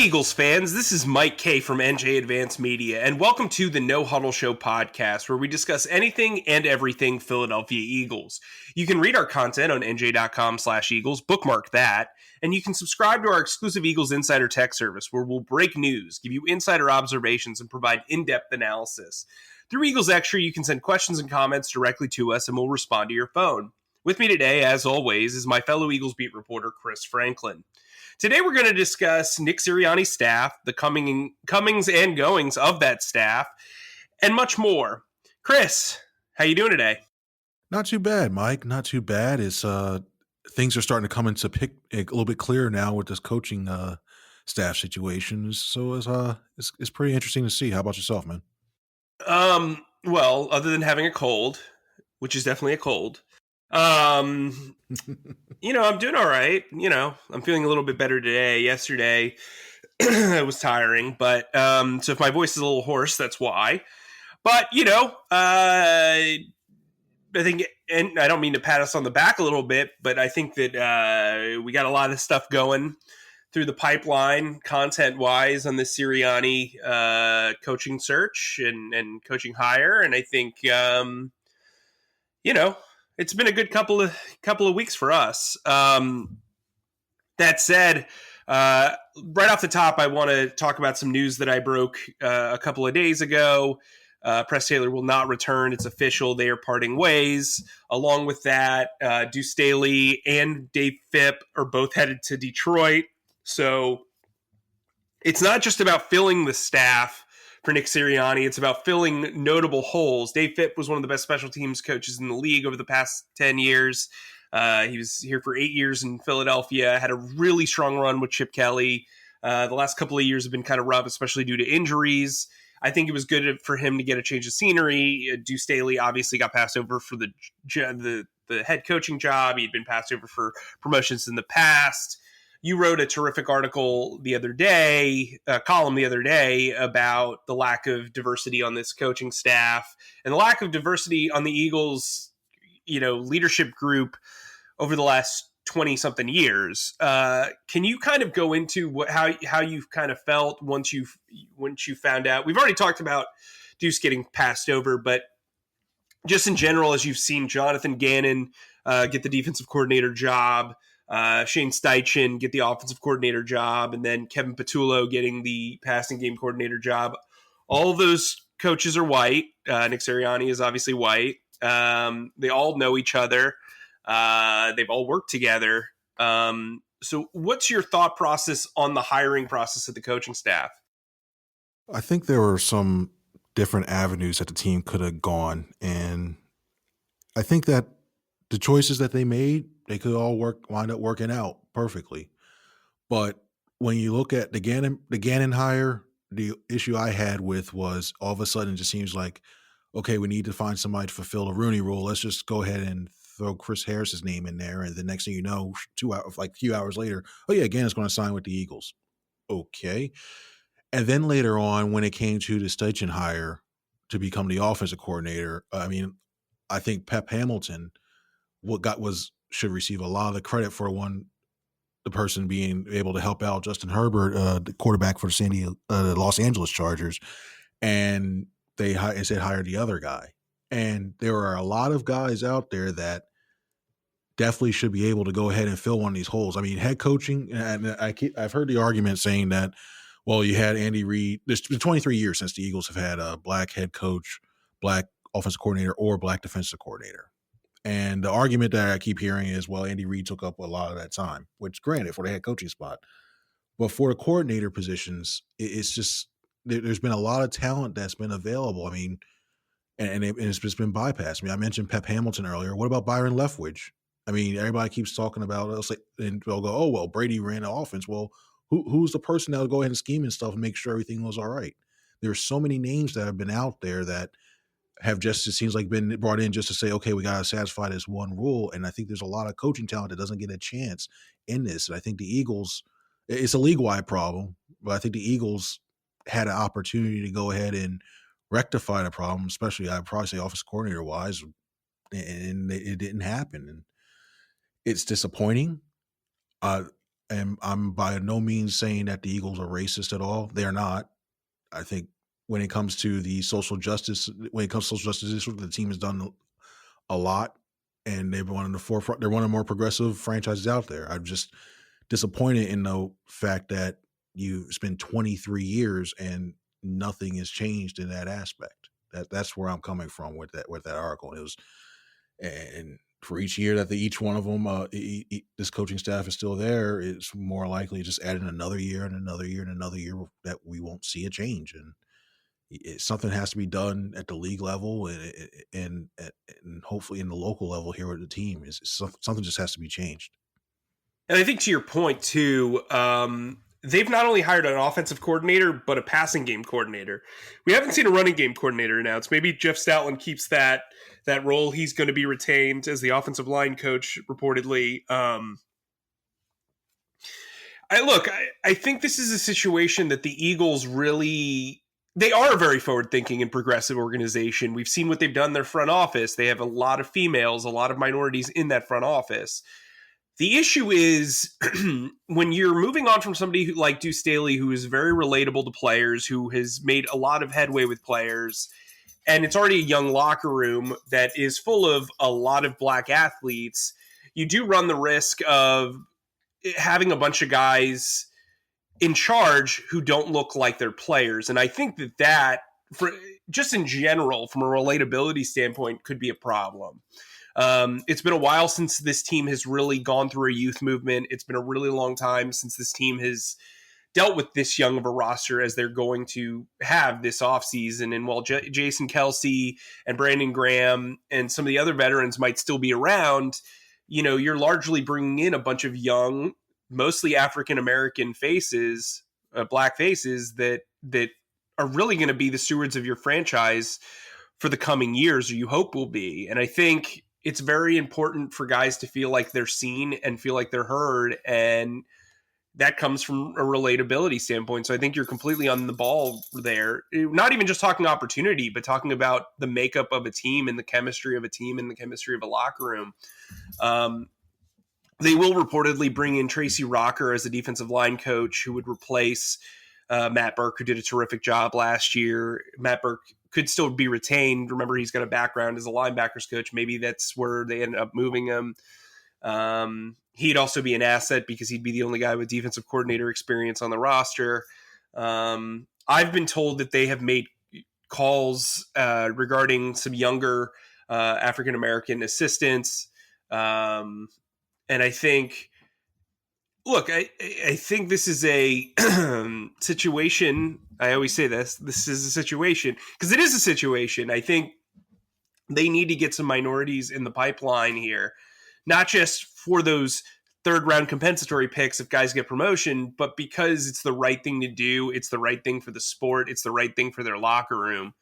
Eagles fans, this is Mike Kaye from NJ Advanced Media, and welcome to the No Huddle Show podcast, where we discuss anything and everything Philadelphia Eagles. You can read our content on NJ.com/Eagles, bookmark that, and you can subscribe to our exclusive Eagles Insider Tech service, where we'll break news, give you insider observations, and provide in-depth analysis. Through Eagles Extra, you can send questions and comments directly to us, and we'll respond to your phone. With me today, as always, is my fellow Eagles beat reporter, Chris Franklin. Today we're going to discuss Nick Sirianni's staff, the comings and goings of that staff, and much more. Chris, how you doing today? Not too bad, Mike. Not too bad. It's things are starting to come into a little bit clearer now with this coaching staff situation. So it's pretty interesting to see. How about yourself, man? Well, other than having a cold, which is definitely a cold, I'm doing all right. I'm feeling a little bit better today. Yesterday, it was tiring, but so if my voice is a little hoarse, that's why. But I think, and I don't mean to pat us on the back a little bit, but I think that we got a lot of stuff going through the pipeline, content-wise, on this Sirianni coaching search and coaching hire, and I think it's been a good couple of weeks for us. That said, right off the top, I want to talk about some news that I broke a couple of days ago. Press Taylor will not return. It's official. They are parting ways. Along with that, Deuce Staley and Dave Phipp are both headed to Detroit. So it's not just about filling the staff for Nick Sirianni. It's about filling notable holes. Dave Phipp was one of the best special teams coaches in the league over the past 10 years. He was here for 8 years in Philadelphia, had a really strong run with Chip Kelly. The last couple of years have been kind of rough, especially due to injuries. I think it was good for him to get a change of scenery. Deuce Staley obviously got passed over for the head coaching job. He'd been passed over for promotions in the past. You wrote a terrific article the other day, a column the other day, about the lack of diversity on this coaching staff and the lack of diversity on the Eagles, leadership group over the last 20-something years. Can you kind of go into how you've kind of felt once you found out? We've already talked about Deuce getting passed over, but just in general, as you've seen Jonathan Gannon get the defensive coordinator job, Shane Steichen get the offensive coordinator job, and then Kevin Patullo getting the passing game coordinator job. All of those coaches are white. Nick Sirianni is obviously white. They all know each other. They've all worked together. So what's your thought process on the hiring process of the coaching staff? I think there were some different avenues that the team could have gone, and I think that the choices that they made, they could all wind up working out perfectly. But when you look at the Gannon hire, the issue I had with was all of a sudden it just seems like, okay, we need to find somebody to fulfill the Rooney Rule. Let's just go ahead and throw Chris Harris's name in there, and the next thing you know, a few hours later, oh yeah, Gannon's going to sign with the Eagles. Okay. And then later on, when it came to the Steichen hire to become the offensive coordinator, I think Pep Hamilton should receive a lot of the credit for the person being able to help out Justin Herbert, the quarterback for the Los Angeles Chargers, and they instead hired the other guy. And there are a lot of guys out there that definitely should be able to go ahead and fill one of these holes. I mean, head coaching, and I've heard the argument saying that, well, you had Andy Reid. There's been 23 years since the Eagles have had a black head coach, black offensive coordinator, or black defensive coordinator. And the argument that I keep hearing is, well, Andy Reid took up a lot of that time, which granted for the head coaching spot. But for the coordinator positions, it's just there's been a lot of talent that's been available. I mean, and it's just been bypassed. I mean, I mentioned Pep Hamilton earlier. What about Byron Leftwich? I mean, everybody keeps talking about it, and they'll go, oh, well, Brady ran the offense. Well, who's the person that will go ahead and scheme and stuff and make sure everything was all right? There's so many names that have been out there that have just, it seems like, been brought in just to say, okay, we got to satisfy this one rule. And I think there's a lot of coaching talent that doesn't get a chance in this. And I think the Eagles, it's a league-wide problem, but I think the Eagles had an opportunity to go ahead and rectify the problem, especially I'd probably say office coordinator-wise, and it didn't happen. And it's disappointing. And I'm by no means saying that the Eagles are racist at all. They're not. I think when it comes to the social justice, issue, the team has done a lot, and they've been one of the forefront. They're one of the more progressive franchises out there. I'm just disappointed in the fact that you spent 23 years and nothing has changed in that aspect. That's where I'm coming from with that article. And it was, and for each year that each one of them, this coaching staff is still there, it's more likely just adding another year and another year and another year that we won't see a change. And something has to be done at the league level and hopefully in the local level here with the team. Something just has to be changed. And I think to your point too, they've not only hired an offensive coordinator, but a passing game coordinator. We haven't seen a running game coordinator announced. Maybe Jeff Stoutland keeps that role. He's going to be retained as the offensive line coach, reportedly. I think this is a situation that the Eagles really, they are a very forward-thinking and progressive organization. We've seen what they've done in their front office. They have a lot of females, a lot of minorities in that front office. The issue is when you're moving on from somebody like Deuce Staley, who is very relatable to players, who has made a lot of headway with players, and it's already a young locker room that is full of a lot of black athletes, you do run the risk of having a bunch of guys in charge who don't look like they're players. And I think that for just in general, from a relatability standpoint, could be a problem. It's been a while since this team has really gone through a youth movement. It's been a really long time since this team has dealt with this young of a roster as they're going to have this offseason. And while Jason Kelsey and Brandon Graham and some of the other veterans might still be around, you're largely bringing in a bunch of young, mostly African-American faces, black faces that are really going to be the stewards of your franchise for the coming years, or you hope will be. And I think it's very important for guys to feel like they're seen and feel like they're heard. And that comes from a relatability standpoint. So I think you're completely on the ball there. Not even just talking opportunity, but talking about the makeup of a team and the chemistry of a team and the chemistry of a locker room. They will reportedly bring in Tracy Rocker as a defensive line coach who would replace Matt Burke, who did a terrific job last year. Matt Burke could still be retained. Remember, he's got a background as a linebackers coach. Maybe that's where they ended up moving him. He'd also be an asset because he'd be the only guy with defensive coordinator experience on the roster. I've been told that they have made calls regarding some younger African-American assistants. And I think, look, I think this is a situation. I always say this is a situation because it is a situation. I think they need to get some minorities in the pipeline here, not just for those third round compensatory picks if guys get promotion, but because it's the right thing to do. It's the right thing for the sport. It's the right thing for their locker room.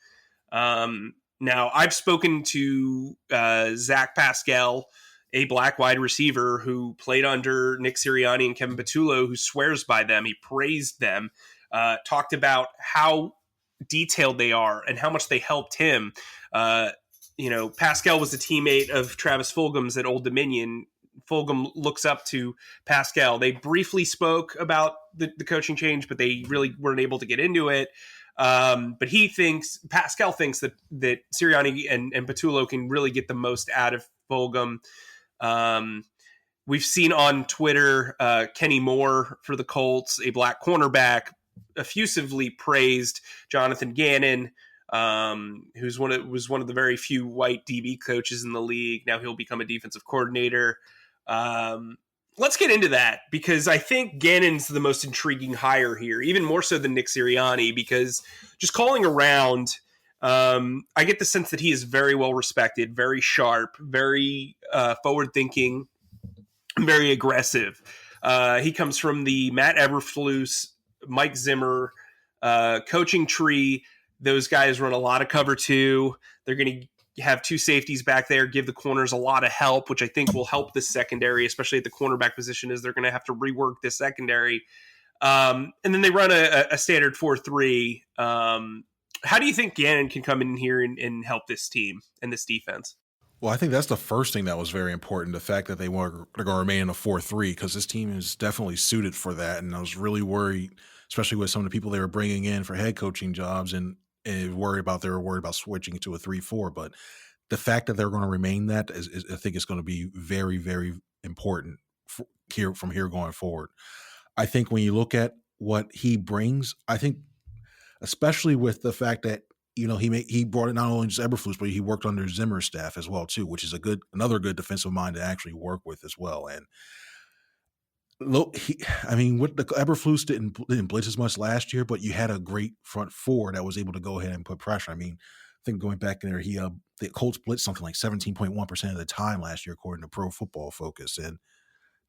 Now, I've spoken to Zach Pascal, a black wide receiver who played under Nick Sirianni and Kevin Patullo, who swears by them. He praised them, talked about how detailed they are and how much they helped him. Pascal was a teammate of Travis Fulgham's at Old Dominion. Fulgham looks up to Pascal. They briefly spoke about the coaching change, but they really weren't able to get into it. But Pascal thinks that Sirianni and Patullo can really get the most out of Fulgham. We've seen on Twitter, Kenny Moore for the Colts, a black cornerback, effusively praised Jonathan Gannon, who was one of the very few white DB coaches in the league. Now he'll become a defensive coordinator. Let's get into that because I think Gannon's the most intriguing hire here, even more so than Nick Sirianni, because just calling around, I get the sense that he is very well respected, very sharp, very forward-thinking, very aggressive. He comes from the Matt Eberflus, Mike Zimmer coaching tree. Those guys run a lot of cover two. They're going to have two safeties back there, give the corners a lot of help, which I think will help this secondary, especially at the cornerback position, as they're going to have to rework this secondary. And then they run a standard 4-3. How do you think Gannon can come in here and help this team and this defense? Well, I think that's the first thing that was very important. The fact that they're going to remain in a 4-3, because this team is definitely suited for that. And I was really worried, especially with some of the people they were bringing in for head coaching jobs, and they were worried about switching to a 3-4. But the fact that they're going to remain that is I think is going to be very, very important from here going forward. I think when you look at what he brings, I think especially with the fact that he brought in not only just Eberflus, but he worked under Zimmer's staff as well too, which is another good defensive mind to actually work with as well. And look, with the Eberflus didn't blitz as much last year, but you had a great front four that was able to go ahead and put pressure. I think going back in there, the Colts blitzed something like 17.1% of the time last year, according to Pro Football Focus, and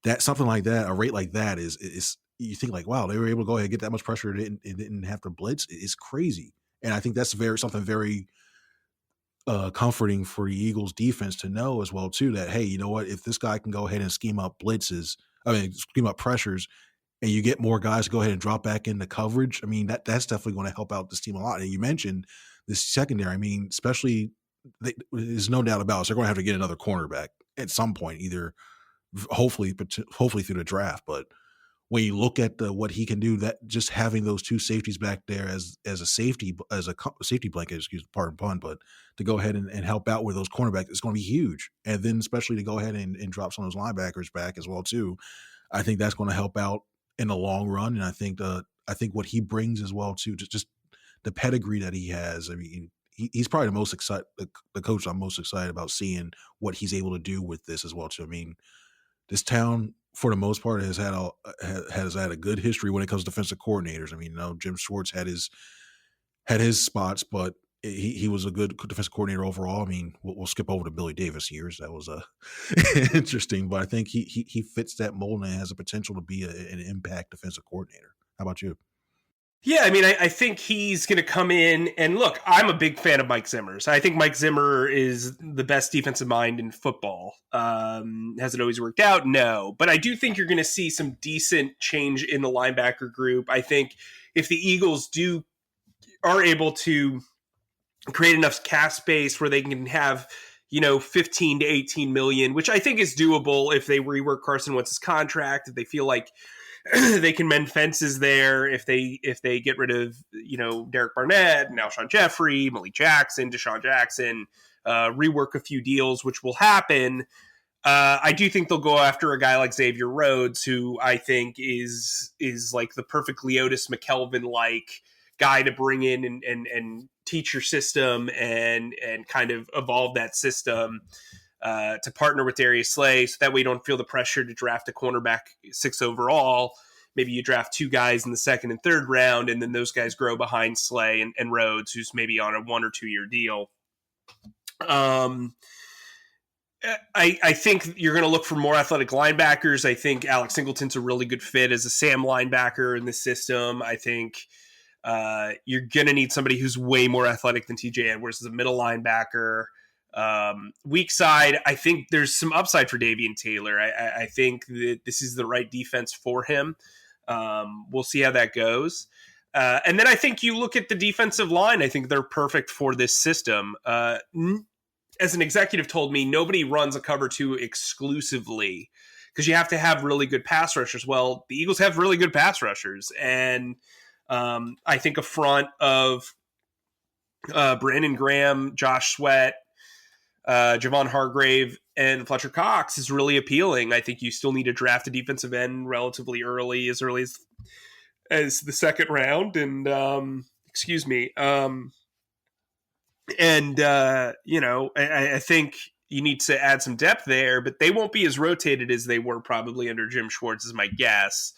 that something like that, a rate like that is you think like, wow, they were able to go ahead and get that much pressure. It didn't have to blitz. It's crazy. And I think that's something very comforting for the Eagles defense to know as well too, that, hey, you know what, if this guy can go ahead and scheme up pressures, and you get more guys to go ahead and drop back into coverage, that's definitely going to help out this team a lot. And you mentioned this secondary. Especially there's no doubt about it. So they're going to have to get another cornerback at some point, either hopefully through the draft. But when you look at what he can do, that just having those two safeties back there as a safety blanket, pardon pun, but to go ahead and help out with those cornerbacks is going to be huge. And then especially to go ahead and drop some of those linebackers back as well too, I think that's going to help out in the long run. And I think what he brings as well too, just the pedigree that he has. He's probably the coach I'm most excited about seeing what he's able to do with this as well too. This town, for the most part, has had a good history when it comes to defensive coordinators. Jim Schwartz had his spots, but he was a good defensive coordinator overall. We'll skip over to Billy Davis years. That was interesting, but I think he fits that mold and has the potential to be an impact defensive coordinator. How about you? Yeah, I think he's going to come in, and look, I'm a big fan of Mike Zimmer's. I think Mike Zimmer is the best defensive mind in football. Has it always worked out? No. But I do think you're going to see some decent change in the linebacker group. I think if the Eagles are able to create enough cap space where they can have 15 to 18 million, which I think is doable if they rework Carson Wentz's contract, if they feel like they can mend fences there, if they get rid of Derek Barnett and Alshon Jeffrey, Malik Jackson, Deshaun Jackson, rework a few deals, which will happen. I do think they'll go after a guy like Xavier Rhodes, who I think is like the perfect Leotis McKelvin like guy to bring in and teach your system and kind of evolve that system. To partner with Darius Slay, so that way you don't feel the pressure to draft a cornerback 6 overall. Maybe you draft 2 guys in the 2nd and 3rd round, and then those guys grow behind Slay and Rhodes, who's maybe on a 1 or 2 year deal. I think you're going to look for more athletic linebackers. I think Alex Singleton's a really good fit as a Sam linebacker in the system. I think you're going to need somebody who's way more athletic than TJ Edwards as a middle linebacker. Weak side, I think there's some upside for Davian Taylor. I think that this is the right defense for him. We'll see how that goes. And then I think you look at the defensive line. I think they're perfect for this system. As an executive told me, nobody runs a cover 2 exclusively because you have to have really good pass rushers. Well, the Eagles have really good pass rushers. And I think a front of Brandon Graham, Josh Sweat, Javon Hargrave, and Fletcher Cox is really appealing. I think you still need to draft a defensive end relatively early as the 2nd round. And I think you need to add some depth there, but they won't be as rotated as they were probably under Jim Schwartz, is my guess.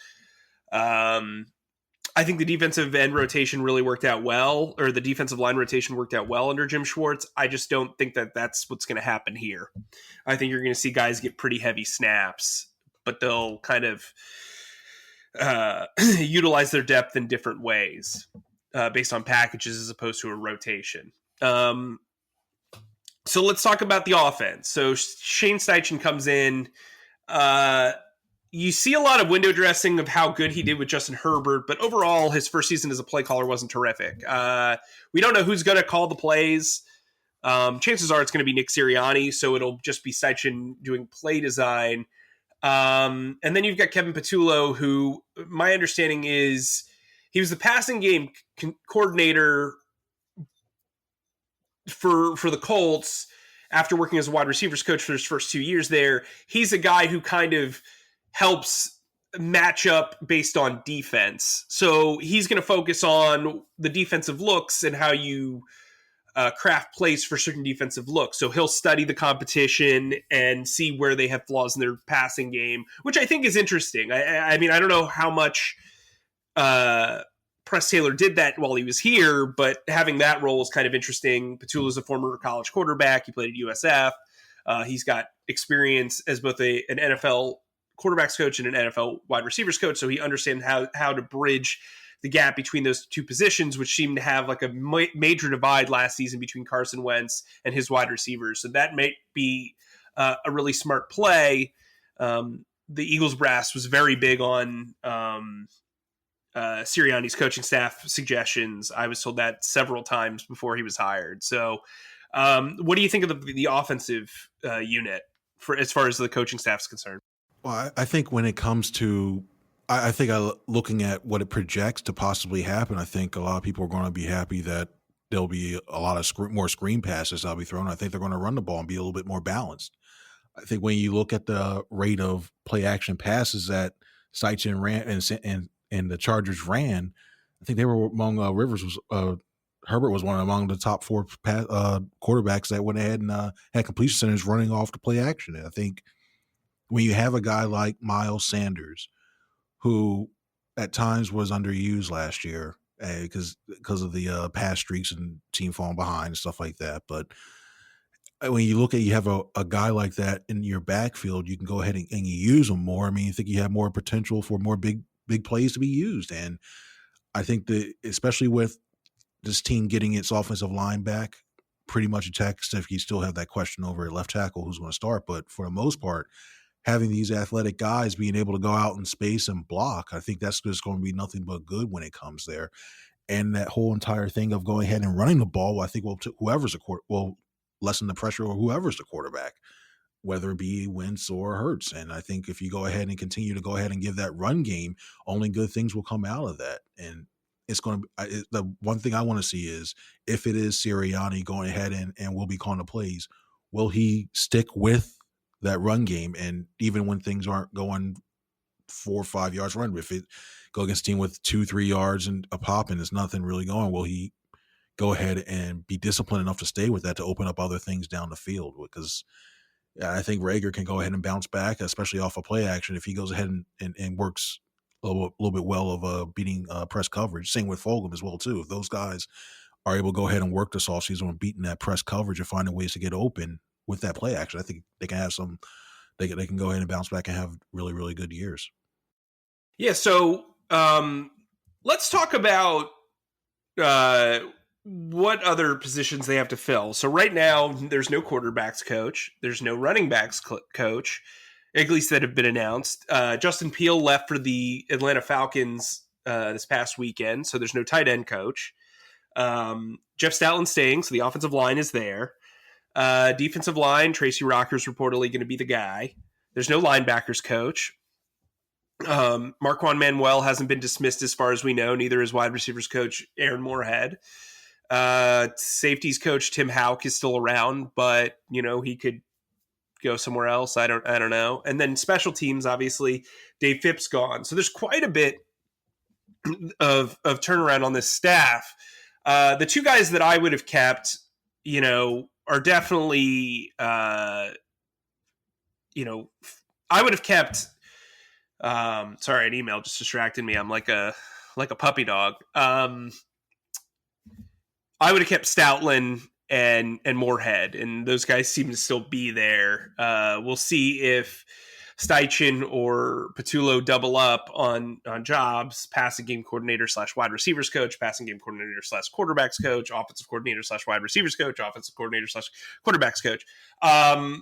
I think the defensive end rotation really worked out well, or the defensive line rotation worked out well under Jim Schwartz. I just don't think that that's what's going to happen here. I think you're going to see guys get pretty heavy snaps, but they'll kind of utilize their depth in different ways based on packages as opposed to a rotation. So let's talk about the offense. So Shane Steichen comes in. You see a lot of window dressing of how good he did with Justin Herbert, but overall, his first season as a play caller wasn't terrific. We don't know who's going to call the plays. Chances are it's going to be Nick Sirianni, so it'll just be Steichen doing play design. And then you've got Kevin Patullo, who my understanding is he was the passing game coordinator for the Colts after working as a wide receivers coach for his first 2 years there. He's a guy who kind of helps match up based on defense. So he's going to focus on the defensive looks and how you craft plays for certain defensive looks. So he'll study the competition and see where they have flaws in their passing game, which I think is interesting. I mean, I don't know how much Press Taylor did that while he was here, but having that role is kind of interesting. Patullo's a former college quarterback. He played at USF. He's got experience as both an NFL quarterbacks coach and an NFL wide receivers coach, so he understands how to bridge the gap between those two positions, which seemed to have like a major divide last season between Carson Wentz and his wide receivers. So that may be a really smart play. The Eagles brass was very big on Sirianni's coaching staff suggestions. I was told that several times before he was hired. So what do you think of the offensive unit for as far as the coaching staff is concerned? Well, I think when it comes to I think looking at what it projects to possibly happen, I think a lot of people are going to be happy that there'll be a lot of more screen passes that'll be thrown. I think they're going to run the ball and be a little bit more balanced. I think when you look at the rate of play action passes that Steichen ran and the Chargers ran, I think they were among Herbert was among the top four quarterbacks that went ahead and had completion centers running off the play action. And I think when you have a guy like Miles Sanders, who at times was underused last year because of the pass streaks and team falling behind and stuff like that. But when you look at you have a guy like that in your backfield, you can go ahead and you use him more. I mean, you think you have more potential for more big plays to be used. And I think that especially with this team getting its offensive line back pretty much intact, if you still have that question over at left tackle who's going to start. But for the most part, having these athletic guys being able to go out in space and block, I think that's just going to be nothing but good when it comes there. And that whole entire thing of going ahead and running the ball, I think will lessen the pressure or whoever's the quarterback, whether it be Wentz or Hurts. And I think if you go ahead and continue to go ahead and give that run game, only good things will come out of that. And it's going to the one thing I want to see is if it is Sirianni going ahead and will be calling the plays, will he stick with that run game? And even when things aren't going 4 or 5 yards run, if it go against a team with 2-3 yards and a pop and there's nothing really going, will he go ahead and be disciplined enough to stay with that to open up other things down the field? Because I think Rager can go ahead and bounce back, especially off of play action, if he goes ahead and works a little bit well of beating press coverage. Same with Fulgham as well too. If those guys are able to go ahead and work this offseason on beating that press coverage and finding ways to get open with that play action, I think they can have they can go ahead and bounce back and have really, really good years. Yeah. So let's talk about what other positions they have to fill. So right now there's no quarterbacks coach. There's no running backs coach, at least that have been announced. Justin Peele left for the Atlanta Falcons this past weekend. So there's no tight end coach. Jeff Stoutland's staying. So the offensive line is there. Defensive line, Tracy Rocker's reportedly going to be the guy. There's no linebackers coach. Marquand Manuel hasn't been dismissed as far as we know. Neither is wide receivers coach Aaron Moorhead. Safeties coach Tim Houck is still around, but he could go somewhere else. I don't know. And then special teams, obviously, Dave Phipps gone. So there's quite a bit of turnaround on this staff. The two guys that I would have kept, are definitely, I would have kept. Sorry, an email just distracted me. I'm like a puppy dog. I would have kept Stoutland and Moorhead, and those guys seem to still be there. We'll see if Steichen or Patullo double up on jobs: passing game coordinator / wide receivers coach, passing game coordinator / quarterbacks coach, offensive coordinator / wide receivers coach, offensive coordinator / quarterbacks coach. Are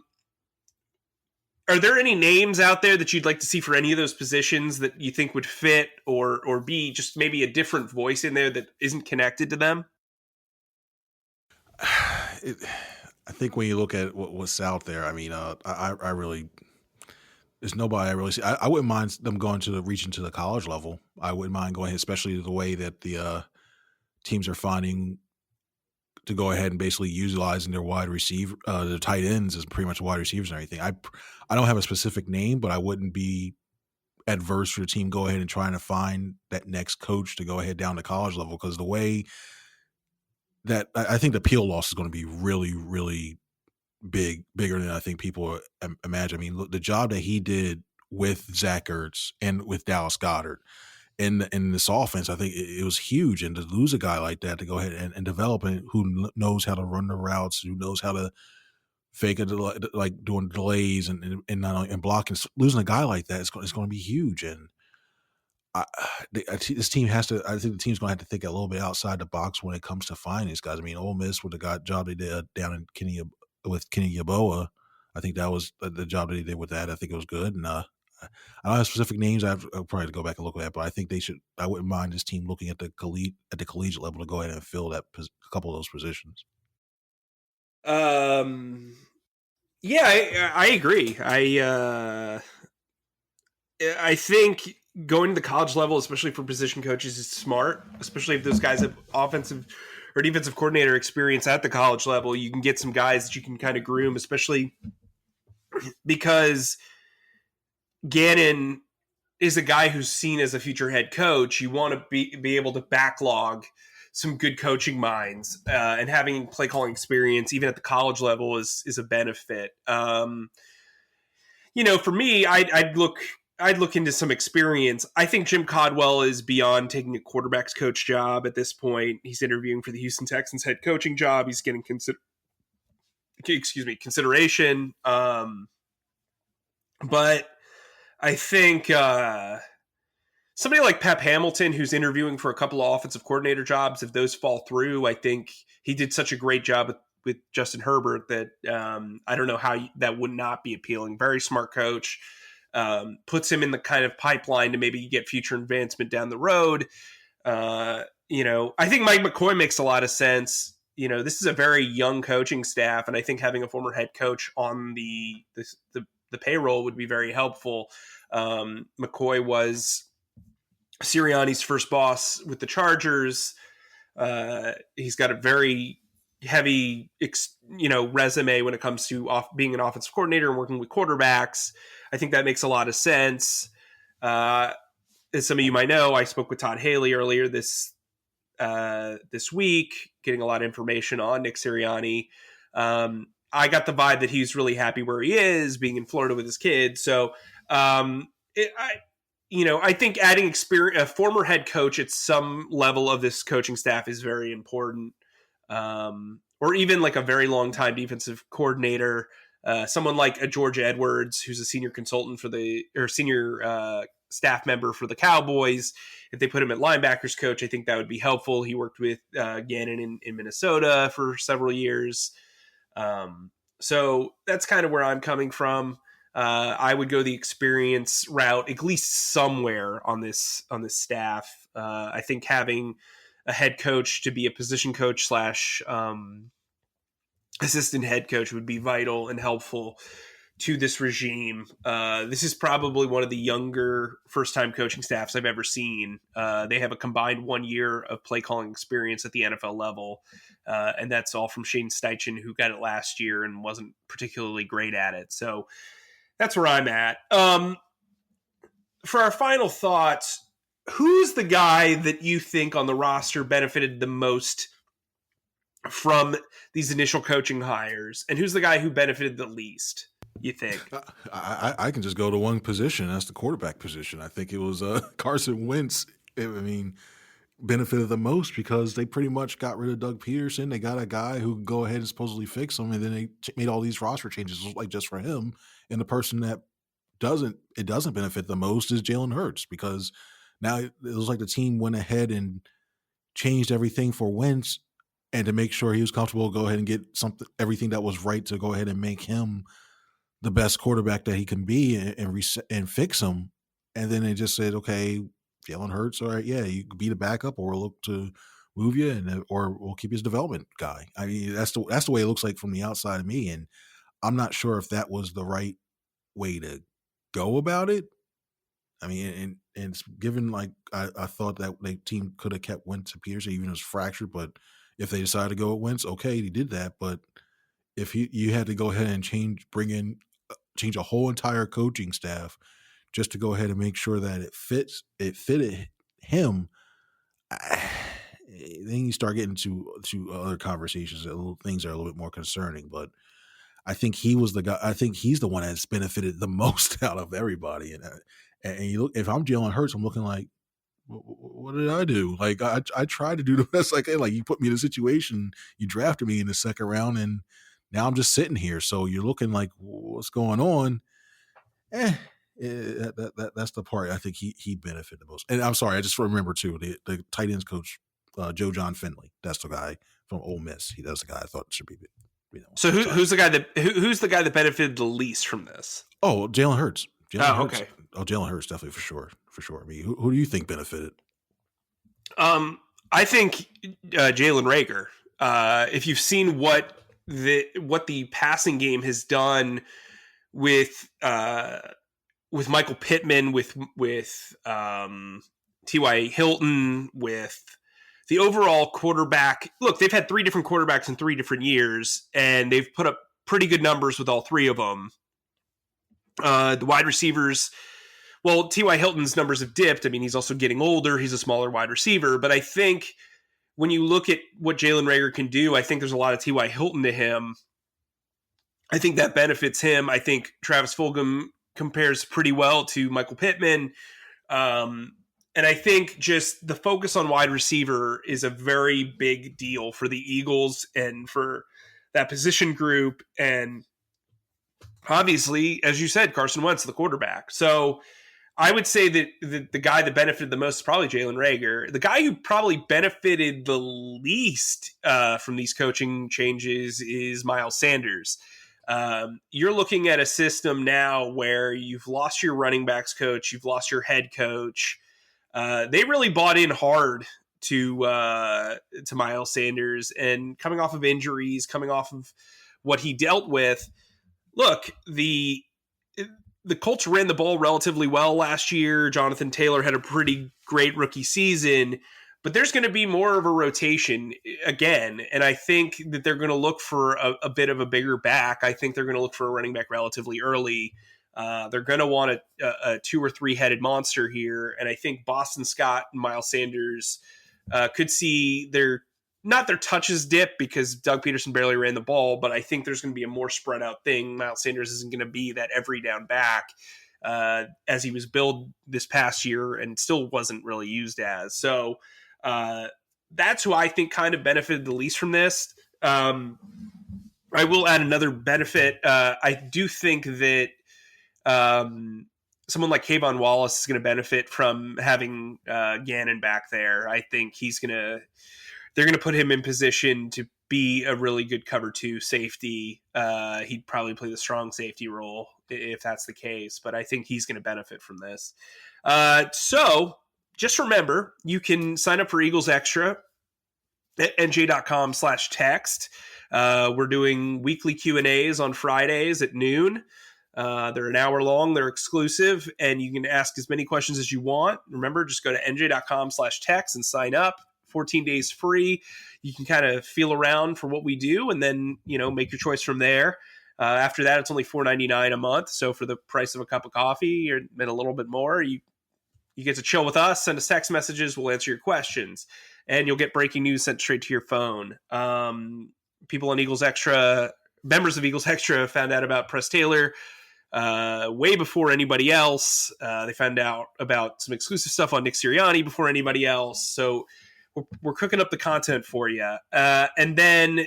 there any names out there that you'd like to see for any of those positions that you think would fit or be just maybe a different voice in there that isn't connected to them? I think when you look at what's out there, I mean, I really there's nobody I really see. I wouldn't mind them going to reaching to the college level. I wouldn't mind going, especially the way that the teams are finding to go ahead and basically utilizing their wide receiver, their tight ends as pretty much wide receivers and everything. I don't have a specific name, but I wouldn't be adverse for the team go ahead and trying to find that next coach to go ahead down to college level, because the way that I think the appeal loss is going to be really, really bigger than I think people imagine. I mean, look, the job that he did with Zach Ertz and with Dallas Goedert in this offense, I think it was huge. And to lose a guy like that to go ahead and develop it, who knows how to run the routes, who knows how to fake it, like doing delays and not only and blocking, losing a guy like that is going to be huge. And this team has to. I think the team's going to have to think a little bit outside the box when it comes to finding these guys. I mean, Ole Miss with the job they did down in Kenny Yeboah, I think that was the job that they did with that. I think it was good. And I don't have specific names. I'll probably have to go back and look at that, but I think they should. I wouldn't mind this team looking at the collegiate level to go ahead and fill a couple of those positions. Yeah, I agree. I think going to the college level, especially for position coaches, is smart. Especially if those guys have offensive or defensive coordinator experience at the college level, you can get some guys that you can kind of groom, especially because Gannon is a guy who's seen as a future head coach. You want to be able to backlog some good coaching minds, and having play calling experience, even at the college level, is a benefit. For me, I'd look into some experience. I think Jim Caldwell is beyond taking a quarterback's coach job at this point. He's interviewing for the Houston Texans head coaching job. He's getting consideration. But I think somebody like Pep Hamilton, who's interviewing for a couple of offensive coordinator jobs, if those fall through, I think he did such a great job with Justin Herbert that I don't know how that would not be appealing. Very smart coach. Puts him in the kind of pipeline to maybe get future advancement down the road. I think Mike McCoy makes a lot of sense. This is a very young coaching staff, and I think having a former head coach on the payroll would be very helpful. McCoy was Sirianni's first boss with the Chargers. He's got a very heavy, resume when it comes to being an offensive coordinator and working with quarterbacks. I think that makes a lot of sense. As some of you might know, I spoke with Todd Haley earlier this week, getting a lot of information on Nick Sirianni. I got the vibe that he's really happy where he is, being in Florida with his kids. So, I think adding experience, a former head coach at some level of this coaching staff is very important. Or even like a very long time defensive coordinator, someone like a George Edwards, who's a senior consultant senior staff member for the Cowboys. If they put him at linebackers coach, I think that would be helpful. He worked with Gannon in Minnesota for several years. So that's kind of where I'm coming from. I would go the experience route, at least somewhere on this staff. I think having a head coach to be a position coach / assistant head coach would be vital and helpful to this regime. This is probably one of the younger first-time coaching staffs I've ever seen. They have a combined 1 year of play calling experience at the NFL level, and that's all from Shane Steichen, who got it last year and wasn't particularly great at it. So that's where I'm at. For our final thoughts, who's the guy that you think on the roster benefited the most from these initial coaching hires, and who's the guy who benefited the least, you think? I can just go to one position. That's the quarterback position. I think it was Carson Wentz. I mean, benefited the most because they pretty much got rid of Doug Peterson. They got a guy who could go ahead and supposedly fix them, and then they made all these roster changes like just for him. And the person that doesn't benefit the most is Jalen Hurts, because now it was like the team went ahead and changed everything for Wentz, and to make sure he was comfortable, go ahead and get everything that was right to go ahead and make him the best quarterback that he can be and fix him. And then they just said, okay, Jalen Hurts, all right, yeah, you could be the backup, or we'll look to move you, or we'll keep you as development guy. I mean, that's the way it looks like from the outside of me, and I'm not sure if that was the right way to go about it. I mean, and it's given, like, I thought that the team could have kept Wentz and Peterson even if it was fractured, but if they decided to go with Wentz, okay, he did that. But if you had to go ahead and change a whole entire coaching staff just to go ahead and make sure that it fitted him, then you start getting to other conversations. Things are a little bit more concerning. But I think he was the guy. I think he's the one that's benefited the most out of everybody. And you look, if I'm Jalen Hurts, I'm looking like, what did I do? Like, I tried to do the best I can. Like, you put me in a situation, you drafted me in the second round, and now I'm just sitting here. So you're looking like, what's going on? That's the part I think he benefited the most. And I'm sorry, I just remember too, the tight ends coach, Joe John Finley. That's the guy from Ole Miss. That's the guy I thought should be. So who's the guy that benefited the least from this? Oh, Jalen Hurts. Okay. Oh, Jalen Hurts, definitely, for sure. I mean, who do you think benefited? I think Jalen Reagor. If you've seen what the passing game has done with Michael Pittman, with T.Y. Hilton, with the overall quarterback. Look, they've had 3 different quarterbacks in 3 different years, and they've put up pretty good numbers with all 3 of them. The wide receivers, well, T.Y. Hilton's numbers have dipped. I mean, he's also getting older. He's a smaller wide receiver. But I think when you look at what Jalen Reagor can do, I think there's a lot of T.Y. Hilton to him. I think that benefits him. I think Travis Fulgham compares pretty well to Michael Pittman. And I think just the focus on wide receiver is a very big deal for the Eagles and for that position group. And obviously, as you said, Carson Wentz, the quarterback. So I would say that the guy that benefited the most is probably Jalen Reagor. The guy who probably benefited the least from these coaching changes is Miles Sanders. You're looking at a system now where you've lost your running backs coach, you've lost your head coach. They really bought in hard to Miles Sanders, and coming off of injuries, coming off of what he dealt with. Look, the Colts ran the ball relatively well last year. Jonathan Taylor had a pretty great rookie season, but there's going to be more of a rotation again, and I think that they're going to look for a bit of a bigger back. I think they're going to look for a running back relatively early. They're going to want a 2 or 3 headed monster here. And I think Boston Scott and Miles Sanders could see their touches dip because Doug Peterson barely ran the ball, but I think there's going to be a more spread out thing. Miles Sanders isn't going to be that every down back as he was billed this past year and still wasn't really used as. So that's who I think kind of benefited the least from this. I will add another benefit. I do think that someone like Kayvon Wallace is going to benefit from having Gannon back there. I think they're going to put him in position to be a really good cover 2 safety. He'd probably play the strong safety role if that's the case, but I think he's going to benefit from this. So just remember, you can sign up for Eagles Extra at NJ.com/text. We're doing weekly Q&As on Fridays at noon. They're an hour long. They're exclusive, and you can ask as many questions as you want. Remember, just go to NJ.com/text and sign up. 14 days free. You can kind of feel around for what we do and then, make your choice from there. After that, it's only $4.99 a month. So for the price of a cup of coffee and a little bit more, you get to chill with us, send us text messages. We'll answer your questions, and you'll get breaking news sent straight to your phone. People on Eagles Extra, members of Eagles Extra, found out about Press Taylor way before anybody else. They found out about some exclusive stuff on Nick Sirianni before anybody else. So we're cooking up the content for you. And then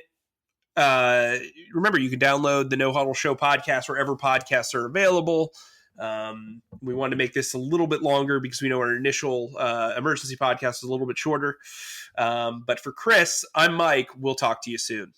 remember, you can download the No Huddle Show podcast wherever podcasts are available. We wanted to make this a little bit longer because we know our initial emergency podcast is a little bit shorter. But for Chris, I'm Mike. We'll talk to you soon.